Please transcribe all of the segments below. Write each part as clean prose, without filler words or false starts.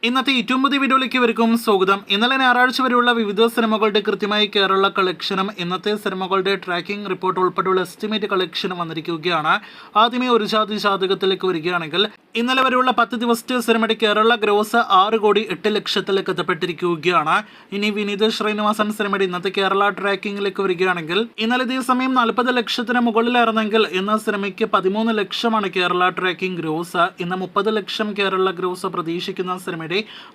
ഇന്നത്തെ ഏറ്റവും പുതിയ വീഡിയോയിലേക്ക് ഇവർക്കും സ്വാഗതം. ഇന്നലെ ഞായറാഴ്ച വരെയുള്ള വിവിധ സിനിമകളുടെ കൃത്യമായി കേരള കളക്ഷനും ഇന്നത്തെ സിനിമകളുടെ ട്രാക്കിംഗ് റിപ്പോർട്ട് ഉൾപ്പെടെയുള്ള എസ്റ്റിമേറ്റ് കളക്ഷനും വന്നിരിക്കുകയാണ്. ആദ്യമേ ഒരു ജാതകത്തിലേക്ക് വരികയാണെങ്കിൽ ഇന്നലെ വരെയുള്ള 10 ദിവസത്തെ സിനിമയുടെ കേരള ഗ്രോസ് 6,08,00,000 എത്തപ്പെട്ടിരിക്കുകയാണ്. ഇനി വിനീത് ശ്രീനിവാസൻ സിനിമയുടെ ഇന്നത്തെ കേരള ട്രാക്കിംഗിലേക്ക് വരികയാണെങ്കിൽ ഇന്നലെ ഇതേ സമയം 40 ലക്ഷത്തിന് മുകളിലായിരുന്നെങ്കിൽ ഇന്ന് സിനിമയ്ക്ക് 13 ലക്ഷമാണ് കേരള ട്രാക്കിംഗ് ഗ്രോസ്. ഇന്ന് 30 ലക്ഷം കേരള ഗ്രോസ് പ്രതീക്ഷിക്കുന്ന സിനിമ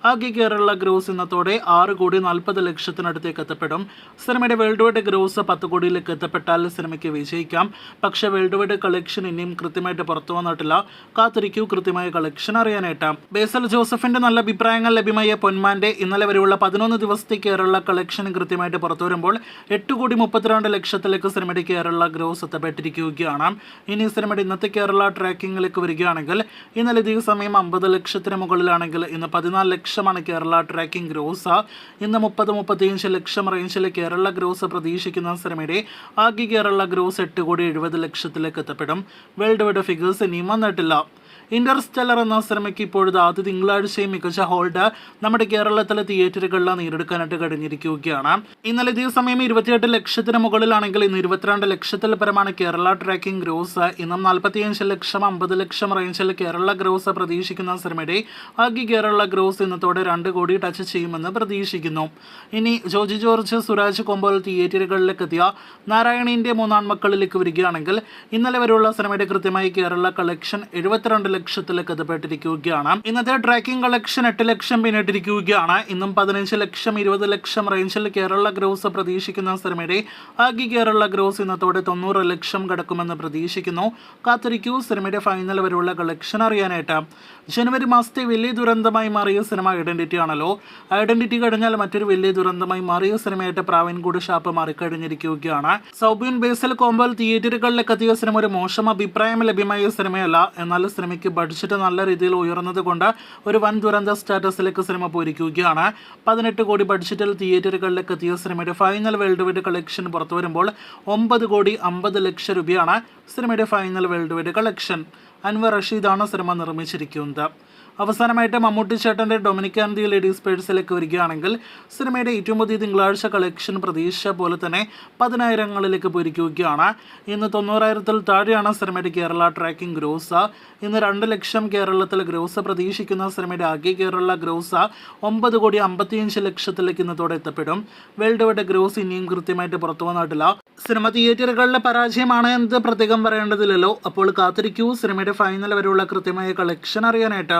ആകെ കേരള ഗ്രോസ് ഇന്നത്തോടെ 6,40,00,000 എത്തപ്പെടും. സിനിമയുടെ വേൾഡ് വൈഡ് ഗ്രോസ് 10 കോടിയിലേക്ക് എത്തപ്പെട്ടാൽ സിനിമയ്ക്ക് വിജയിക്കാം. പക്ഷേ വേൾഡ് വൈഡ് കളക്ഷൻ ഇനിയും കൃത്യമായിട്ട് പുറത്തു വന്നിട്ടില്ല. കാത്തിരിക്കൂ കൃത്യമായ കളക്ഷൻ അറിയാനായിട്ട്. ബേസൽ ജോസഫിന്റെ നല്ല അഭിപ്രായങ്ങൾ ലഭ്യമായ പൊന്മാന്റെ ഇന്നലെ വരെയുള്ള 11 ദിവസത്തെ കേരള കളക്ഷൻ കൃത്യമായിട്ട് പുറത്തു വരുമ്പോൾ 8,32,00,000 സിനിമയുടെ കേരള ഗ്രോസ് എത്തപ്പെട്ടിരിക്കുകയാണ്. ഇനി സിനിമയുടെ ഇന്നത്തെ കേരള ട്രാക്കിംഗിലേക്ക് വരികയാണെങ്കിൽ ഇന്നലെ ഇതേ സമയം 50 ലക്ഷത്തിന് മുകളിലാണെങ്കിൽ ഇന്ന് 14 ലക്ഷമാണ് കേരള ട്രാക്കിംഗ് ഗ്രോസ്. ഇന്ന് 30-35 ലക്ഷം റേഞ്ചിൽ കേരള ഗ്രോസ് പ്രതീക്ഷിക്കുന്ന സിനിമയുടെ ആകെ കേരള ഗ്രോസ് 8,70,00,000 എത്തപ്പെടും. വേൾഡ് വൈഡ് ഫിഗേഴ്സ് ഇനിയും വന്നിട്ടില്ല. ഇന്റർസ്റ്റെല്ലർ എന്ന സിനിമയ്ക്ക് ഇപ്പോഴത്തെ ആദ്യ തിങ്കളാഴ്ചയും മികച്ച ഹോൾഡ് നമ്മുടെ കേരളത്തിലെ തിയേറ്ററുകളിൽ നേടിയെടുക്കാനായിട്ട് കഴിഞ്ഞിരിക്കുകയാണ്. ഇന്നലെ ഇതേ സമയം 28 ലക്ഷത്തിന് മുകളിലാണെങ്കിൽ ഇന്ന് 22 ലക്ഷത്തിൽ പരമാണ് കേരള ട്രാക്കിംഗ് ഗ്രോസ്. ഇന്നും 45 ലക്ഷം 50 ലക്ഷം റേഞ്ചിൽ കേരള ഗ്രോസ് പ്രതീക്ഷിക്കുന്ന സിനിമയുടെ ആകെ കേരള ഗ്രോസ് ഇന്നത്തോടെ 2 കോടി ടച്ച് ചെയ്യുമെന്ന് പ്രതീക്ഷിക്കുന്നു. ഇനി ജോജി ജോർജ് സുരാജ് കൊമ്പോൽ തിയേറ്ററുകളിലേക്ക് എത്തിയ നാരായണീന്റെ മൂന്നാം മക്കളിലേക്ക് വരികയാണെങ്കിൽ ഇന്നലെ വരെയുള്ള സിനിമയുടെ കൃത്യമായി കേരള കളക്ഷൻ 72 ലക്ഷത്തിലേക്ക് എത്തപ്പെട്ടിരിക്കുകയാണ്. ഇന്നത്തെ ട്രാക്കിംഗ് കളക്ഷൻ 8 ലക്ഷം പിന്നിട്ടിരിക്കുകയാണ്. ഇന്നും 15 ലക്ഷം 20 ലക്ഷം റേഞ്ചിൽ കേരള ഗ്രോസ് പ്രതീക്ഷിക്കുന്ന സിനിമയുടെ ആകെ കേരള ഗ്രോസ് ഇന്നത്തോടെ 90 ലക്ഷം കടക്കുമെന്ന് പ്രതീക്ഷിക്കുന്നു. കാത്തിരിക്കൂ സിനിമയുടെ ഫൈനൽ വരെയുള്ള കളക്ഷൻ അറിയാനായിട്ട്. ജനുവരി മാസത്തെ വലിയ ദുരന്തമായി മാറിയ സിനിമ ഐഡന്റിറ്റി ആണല്ലോ. ഐഡന്റിറ്റി കഴിഞ്ഞാൽ മറ്റൊരു വലിയ ദുരന്തമായി മാറിയ സിനിമയായിട്ട് പ്രാവീൺകൂട് ഷാപ്പ് മാറിക്കഴിഞ്ഞിരിക്കുകയാണ്. സൗബിൻ ബേസൽ കോമ്പൽ തിയേറ്ററുകളിലേക്ക് എത്തിയ സിനിമ ഒരു മോശം അഭിപ്രായം ലഭ്യമായ സിനിമയല്ല. എന്നാൽ സിനിമയ്ക്ക് ബഡ്ജറ്റ് നല്ല രീതിയിൽ ഉയർന്നത് കൊണ്ട് ഒരു വൻ ദുരന്ത സ്റ്റാറ്റസിലേക്ക് സിനിമ പോയിരിക്കുകയാണ്. 18 കോടി ബഡ്ജറ്റിൽ തിയേറ്ററുകളിലേക്ക് എത്തിയ സിനിമയുടെ ഫൈനൽ വേൾഡ് വൈഡ് കളക്ഷൻ പുറത്തു വരുമ്പോൾ 9,50,00,000 രൂപയാണ് സിനിമയുടെ final world wide collection. Anwar റഷീദാണ് സിനിമ നിർമ്മിച്ചിരിക്കുന്നത്. അവസാനമായിട്ട് മമ്മൂട്ടി ചേട്ടൻ്റെ ഡൊമിനിക് ആൻഡ് ദി ലേഡീസ് പേഴ്സിലേക്ക് വരികയാണെങ്കിൽ സിനിമയുടെ ഏറ്റവും പുതിയ തിങ്കളാഴ്ച കളക്ഷൻ പ്രതീക്ഷ പോലെ തന്നെ 10,000ങ്ങളിലേക്ക് പോയിരിക്കുകയാണ്. ഇന്ന് 90,000-ൽ താഴെയാണ് സിനിമയുടെ കേരള ട്രാക്കിംഗ് ഗ്രോസ്. ഇന്ന് 2 ലക്ഷം കേരളത്തിൽ ഗ്രോസ് പ്രതീക്ഷിക്കുന്ന സിനിമയുടെ ആകെ കേരള ഗ്രോസ് 9,55,00,000 ഇന്നത്തോടെ എത്തപ്പെടും. വേൾഡ് വൈഡ് ഗ്രോസ് ഇനിയും കൃത്യമായിട്ട് പുറത്തു വന്നിട്ടില്ല. സിനിമ തിയേറ്ററുകളിലെ പരാജയമാണ് എന്ന് പ്രത്യേകം പറയേണ്ടതില്ലല്ലോ. അപ്പോൾ കാത്തിരിക്കൂ സിനിമയുടെ ഫൈനൽ വരെയുള്ള കൃത്യമായ കളക്ഷൻ അറിയാനായിട്ട്.